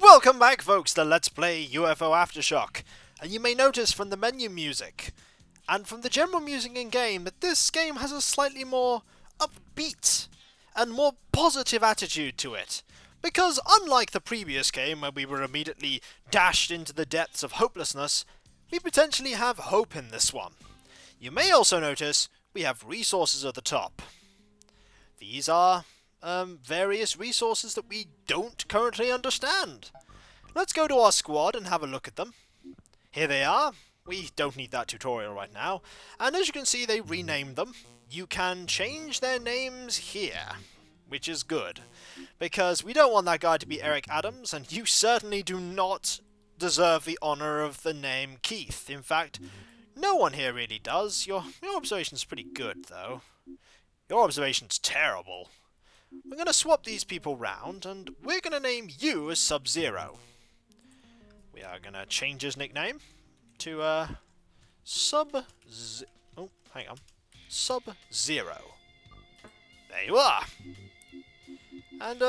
Welcome back, folks, to Let's Play UFO Aftershock. And you may notice from the menu music, and from the general music in-game, that this game has a slightly more upbeat and more positive attitude to it. Because unlike the previous game, where we were immediately dashed into the depths of hopelessness, we potentially have hope in this one. You may also notice we have resources at the top. These are various resources that we don't currently understand. Let's go to our squad and have a look at them. Here they are. We don't need that tutorial right now. And as you can see, they renamed them. You can change their names here, which is good. Because we don't want that guy to be Eric Adams, and you certainly do not deserve the honour of the name Keith. In fact, no one here really does. Your observation's pretty good, though. Your observation's terrible. We're going to swap these people round, and we're going to name you as Sub-Zero. We are going to change his nickname to Sub-Zero. There you are. And,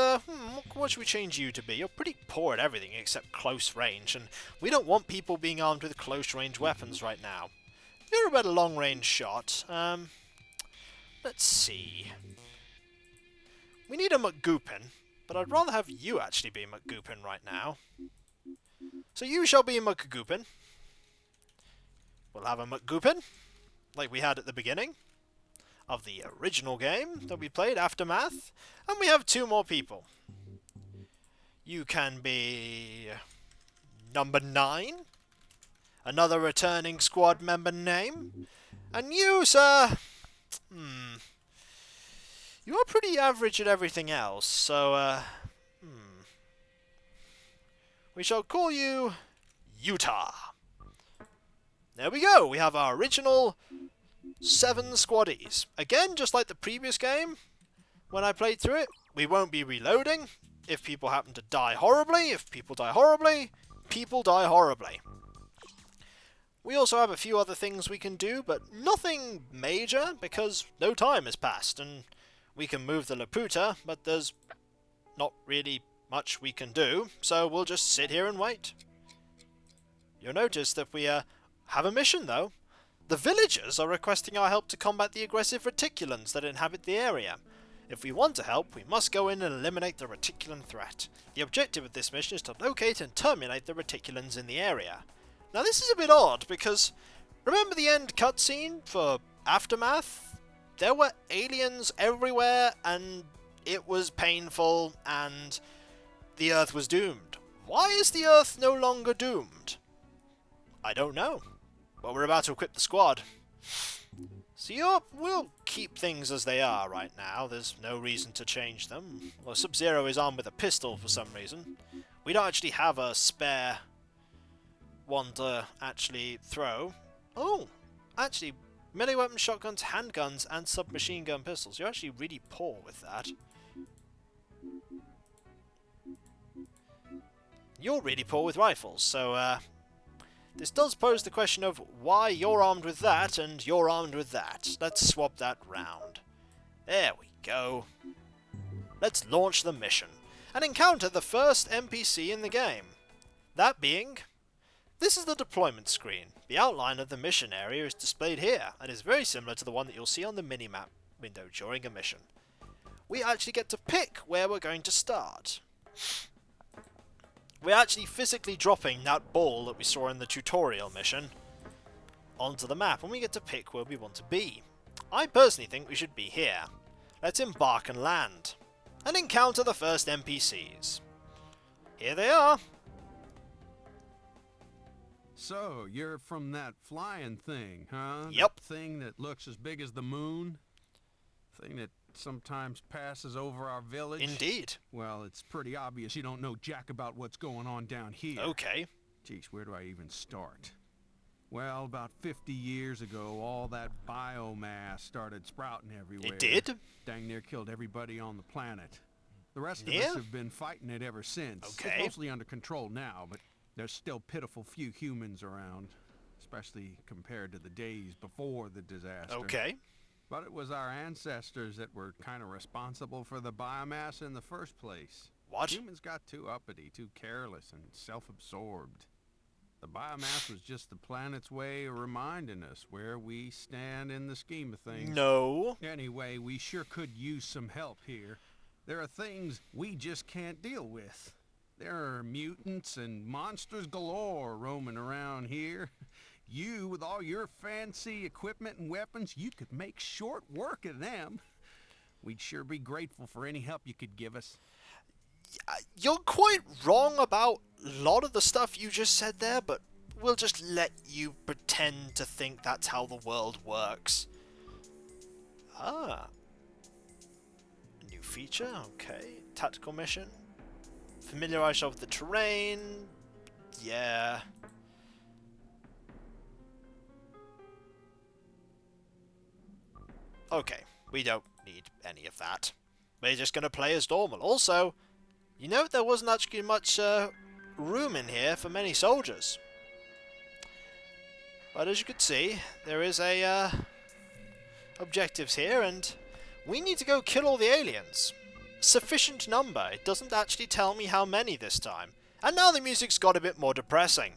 what should we change you to be? You're pretty poor at everything except close range, and we don't want people being armed with close-range weapons right now. You're a better long-range shot. Let's see. We need a McGoopin, but I'd rather have you actually be McGoopin right now. So you shall be McGoopin. We'll have a McGoopin, like we had at the beginning of the original game that we played, Aftermath. And we have two more people. You can be number 9, another returning squad member name. And you, sir, you are pretty average at everything else, so, we shall call you Utah. There we go, we have our original 7 squaddies. Again, just like the previous game, when I played through it, we won't be reloading. If people happen to die horribly, if people die horribly, people die horribly. We also have a few other things we can do, but nothing major, because no time has passed, and we can move the Laputa, but there's not really much we can do, so we'll just sit here and wait. You'll notice that we have a mission, though. The villagers are requesting our help to combat the aggressive reticulans that inhabit the area. If we want to help, we must go in and eliminate the reticulan threat. The objective of this mission is to locate and terminate the reticulans in the area. Now this is a bit odd, because remember the end cutscene for Aftermath? There were aliens everywhere, and it was painful, and the Earth was doomed. Why is the Earth no longer doomed? I don't know. But we're about to equip the squad. So we'll keep things as they are right now. There's no reason to change them. Well, Sub-Zero is armed with a pistol for some reason. We don't actually have a spare one to actually throw. Oh, actually, melee weapons, shotguns, handguns, and submachine gun pistols. You're actually really poor with that. You're really poor with rifles, so this does pose the question of why you're armed with that and you're armed with that. Let's swap that round. There we go. Let's launch the mission and encounter the first NPC in the game. That being, this is the deployment screen. The outline of the mission area is displayed here and is very similar to the one that you'll see on the minimap window during a mission. We actually get to pick where we're going to start. We're actually physically dropping that ball that we saw in the tutorial mission onto the map, and we get to pick where we want to be. I personally think we should be here. Let's embark and land, and encounter the first NPCs. Here they are. So, you're from that flying thing, huh? Yep. That thing that looks as big as the moon? Thing that sometimes passes over our village? Indeed. Well, it's pretty obvious you don't know jack about what's going on down here. Okay. Jeez, where do I even start? Well, about 50 years ago, all that biomass started sprouting everywhere. It did? Dang near killed everybody on the planet. The rest of Yeah? us have been fighting it ever since. Okay. It's mostly under control now, but there's still pitiful few humans around, especially compared to the days before the disaster. Okay. But it was our ancestors that were kind of responsible for the biomass in the first place. What? Humans got too uppity, too careless, and self-absorbed. The biomass was just the planet's way of reminding us where we stand in the scheme of things. No. Anyway, we sure could use some help here. There are things we just can't deal with. There are mutants and monsters galore roaming around here. You, with all your fancy equipment and weapons, you could make short work of them. We'd sure be grateful for any help you could give us. You're quite wrong about a lot of the stuff you just said there, but we'll just let you pretend to think that's how the world works. Ah. New feature, okay. Tactical mission. Familiarize yourself with the terrain. Yeah. Okay, we don't need any of that. We're just going to play as normal. Also, you know, there wasn't actually much room in here for many soldiers. But as you can see, there is a objectives here, and we need to go kill all the aliens. Sufficient number. It doesn't actually tell me how many this time. And now the music's got a bit more depressing.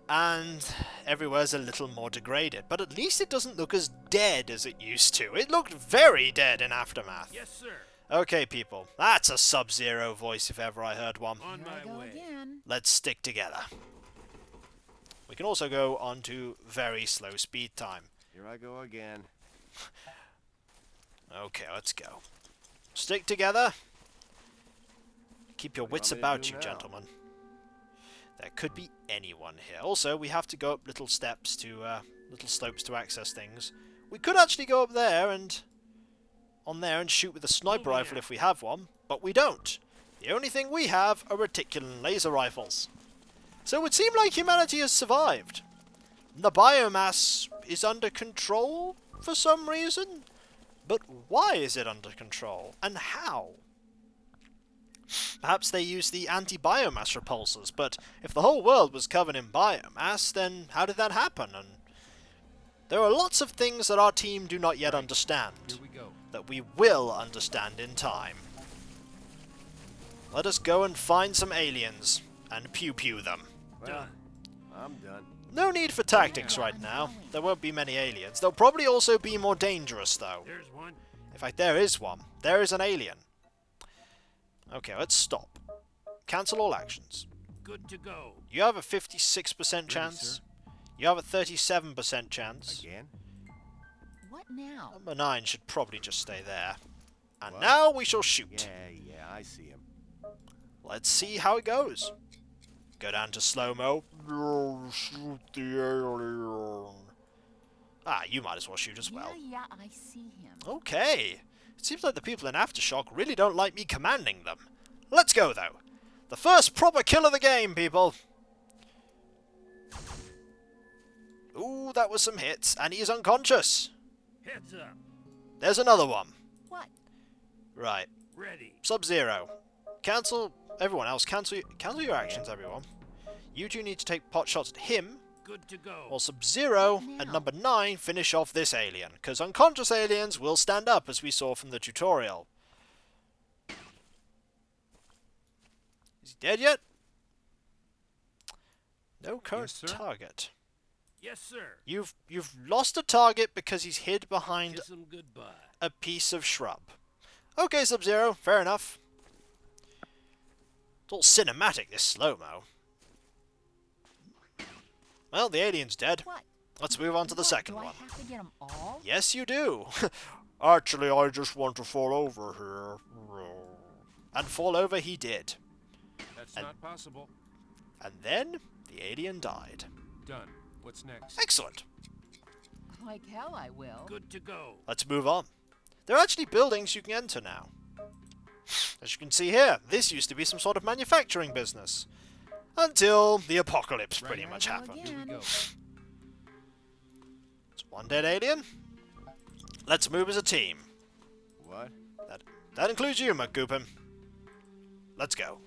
And everywhere's a little more degraded. But at least it doesn't look as dead as it used to. It looked very dead in Aftermath. Yes, sir. Okay, people. That's a Sub-Zero voice if ever I heard one. On my way. Let's stick together. We can also go on to very slow speed time. Here I go again. Okay, let's go. Stick together. Keep your wits about you, gentlemen. There could be anyone here. Also, we have to go up little steps to, little slopes to access things. We could actually go up there and on there and shoot with a sniper rifle if we have one, but we don't. The only thing we have are reticulan laser rifles. So it would seem like humanity has survived. The biomass is under control for some reason, but why is it under control, and how? Perhaps they use the anti-biomass repulsors, but if the whole world was covered in biomass, then how did that happen? And there are lots of things that our team do not yet understand, Here we go. that we will understand in time. Let us go and find some aliens, and pew-pew them. Well, I'm done. No need for tactics right now. There won't be many aliens. There'll probably also be more dangerous, though. There's one. In fact, there is one. There is an alien. Okay, let's stop. Cancel all actions. Good to go. You have a 56% chance. You have a 37% chance. Again? What now? Number 9 should probably just stay there. And What? now we shall shoot. Yeah, I see him. Let's see how it goes. Go down to slow-mo. Shoot the alien. Ah, you might as well shoot as well. Yeah, I see him. Okay. It seems like the people in Aftershock really don't like me commanding them. Let's go, though. The first proper kill of the game, people. Ooh, that was some hits, and he's unconscious. Heads up. There's another one. What? Right. Ready. Sub-Zero. Cancel... Everyone else, cancel your actions, everyone. You two need to take pot shots at him, Good to go. while Sub-Zero What and now? number 9 finish off this alien, because unconscious aliens will stand up, as we saw from the tutorial. Is he dead yet? No current Yes, sir. target. Yes, sir. You've lost a target because he's hid behind Kiss 'em goodbye. a piece of shrub. Okay, Sub-Zero, fair enough. It's all cinematic, this slow-mo. Well, the alien's dead. What? Let's move on to the What, second do I one. have to get them all? Yes, you do. Actually, I just want to fall over here. And fall over he did. That's And- not possible. And then the alien died. Done. What's next? Excellent. Like hell I will. Good to go. Let's move on. There are actually buildings you can enter now. As you can see here, this used to be some sort of manufacturing business. Until the apocalypse pretty Right. much Here I go happened. again. Go. It's one dead alien. Let's move as a team. What? That includes you, McGoopin. Let's go.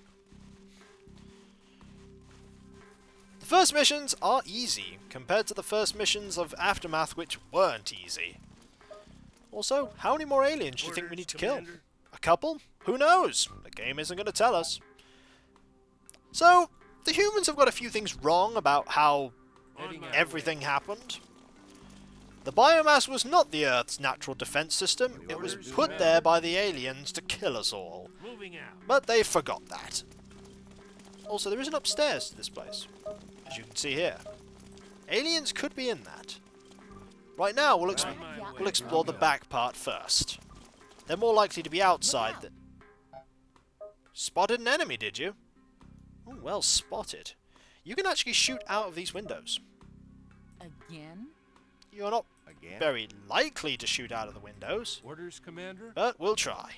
The first missions are easy, compared to the first missions of Aftermath, which weren't easy. Also, how many more aliens do you think we Orders, need to kill? Commander. A couple? Who knows? The game isn't going to tell us. So, the humans have got a few things wrong about how Heading out. everything happened. The biomass was not the Earth's natural defense system. It was put there by the aliens to kill us all. Moving out. But they forgot that. Also, there is an upstairs to this place, as you can see here. Aliens could be in that. Right now, we'll explore the back part first. They're more likely to be outside than... Spotted an enemy, did you? Oh, well spotted. You can actually shoot out of these windows. Again? You're not Again? very likely to shoot out of the windows, Orders, Commander? but we'll try.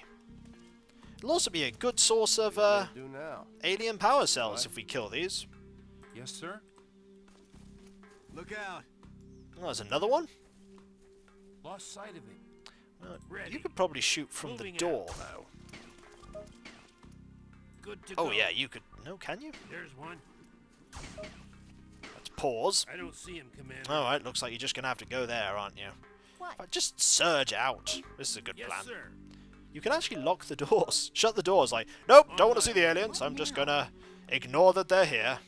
It'll also be a good source of What do we do now? alien power cells What? if we kill these. Yes, sir. Look out! Oh, there's another one. Lost sight of him. Ready. You could probably shoot from Moving the door, though. Good to Oh go. yeah, you could. No, can you? There's one. Let's pause. I don't see him, Commander. Alright, looks like you're just gonna have to go there, aren't you? What? But just surge out. This is a good Yes, plan. sir. You can actually lock the doors. Shut the doors like, nope, On don't want to my see the way. aliens. I'm What just now? gonna ignore that they're here.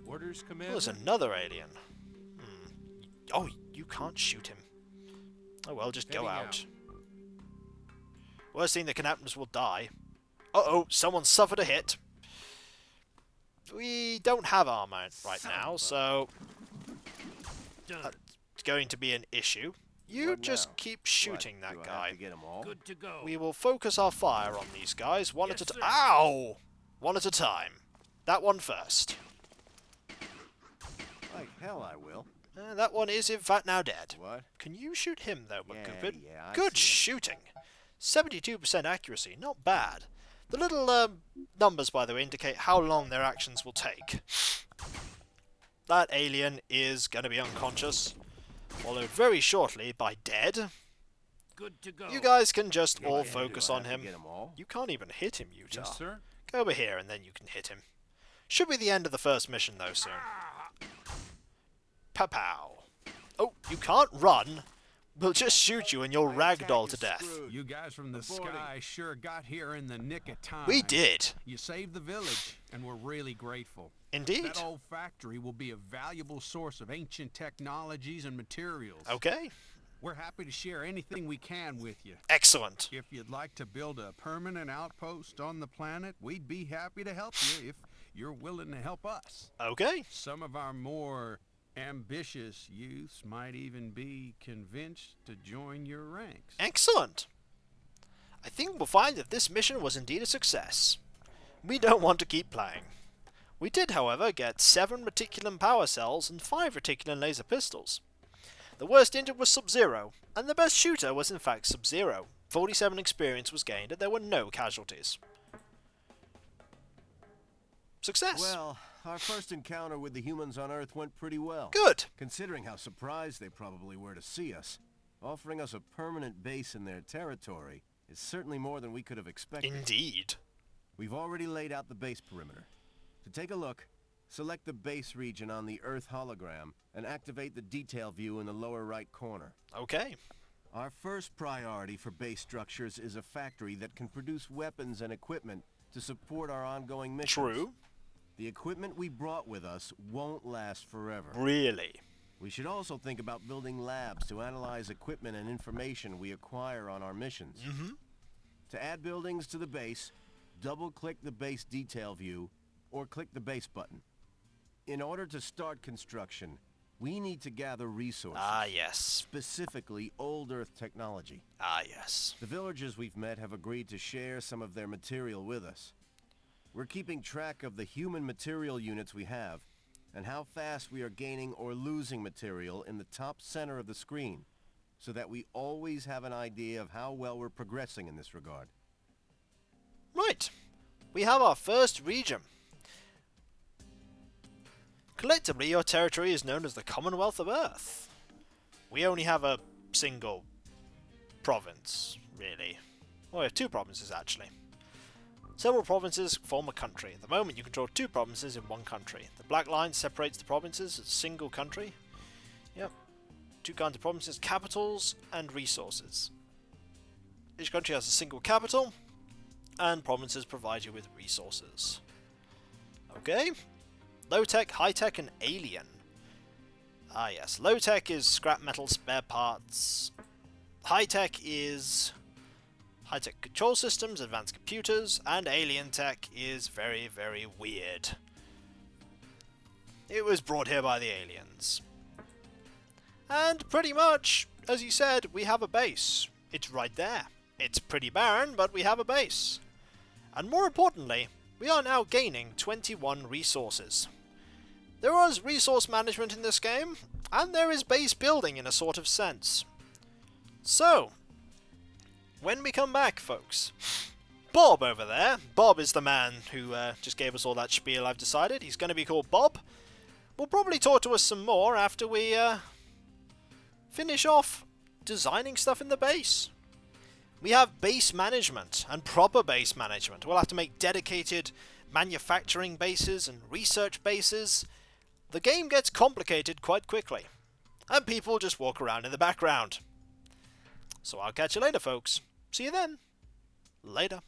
Orders, Oh, Commander? there's another alien. Oh, you can't shoot him. Oh well, just go Heading out. out. Worst thing that can happen is we'll die. Uh-oh, someone suffered a hit. We don't have armor right now, so Done. it's going to be an issue. You What just now? keep What, shooting do that I have guy. to get 'em all? Good to go. We will focus our fire on these guys one Yes, at a sir. time. Ow! One at a time. That one first. Like hell I will. That one is in fact now dead. What? Can you shoot him though, Yeah, McCupid? yeah, I Good see shooting. 72% accuracy, not bad. The little numbers, by the way, indicate how long their actions will take. That alien is going to be unconscious, followed very shortly by dead. Good to go. You guys can just all Yeah, focus Do I on have to him. Get 'em all? You can't even hit him, Utah. Yes, sir. Go over here and then you can hit him. Should be the end of the first mission though soon. Pow-pow. Oh, you can't run. We'll just shoot you and you'll ragdoll to death. You guys from the Aborting. sky sure got here in the nick of time. We did. You saved the village, and we're really grateful. Indeed. That old factory will be a valuable source of ancient technologies and materials. Okay. We're happy to share anything we can with you. Excellent. If you'd like to build a permanent outpost on the planet, we'd be happy to help you if you're willing to help us. Okay. Some of our more ambitious youths might even be convinced to join your ranks. Excellent. I think we'll find that this mission was indeed a success. We don't want to keep playing. We did, however, get 7 reticulan power cells and 5 reticulan laser pistols. The worst injured was Sub-Zero, and the best shooter was in fact Sub-Zero. 47 experience was gained and there were no casualties. Success! Well, our first encounter with the humans on Earth went pretty well. Good! Considering how surprised they probably were to see us, offering us a permanent base in their territory is certainly more than we could have expected. Indeed. We've already laid out the base perimeter. To take a look, select the base region on the Earth hologram and activate the detail view in the lower right corner. Okay. Our first priority for base structures is a factory that can produce weapons and equipment to support our ongoing missions. True. The equipment we brought with us won't last forever. Really. We should also think about building labs to analyze equipment and information we acquire on our missions. Mm-hmm. To add buildings to the base, double-click the base detail view or click the base button. In order to start construction, we need to gather resources, Ah, yes. specifically old Earth technology. Ah, yes. The villagers we've met have agreed to share some of their material with us. We're keeping track of the human material units we have, and how fast we are gaining or losing material in the top center of the screen, so that we always have an idea of how well we're progressing in this regard. Right. We have our first region. Collectively, your territory is known as the Commonwealth of Earth. We only have a single province, really. Well, we have 2 provinces, actually. Several provinces form a country. At the moment, you control 2 provinces in one country. The black line separates the provinces as a single country. Yep. 2 kinds of provinces, capitals and resources. Each country has a single capital, and provinces provide you with resources. Okay. Low-tech, high-tech, and alien. Ah yes, low-tech is scrap metal spare parts. High-tech is high-tech control systems, advanced computers, and alien tech is very, very weird. It was brought here by the aliens. And pretty much, as you said, we have a base. It's right there. It's pretty barren, but we have a base. And more importantly, we are now gaining 21 resources. There was resource management in this game, and there is base building in a sort of sense. So, when we come back, folks, Bob over there, Bob is the man who just gave us all that spiel, I've decided. He's going to be called Bob. Will probably talk to us some more after we finish off designing stuff in the base. We have base management and proper base management. We'll have to make dedicated manufacturing bases and research bases. The game gets complicated quite quickly, and people just walk around in the background. So I'll catch you later, folks. See you then. Later.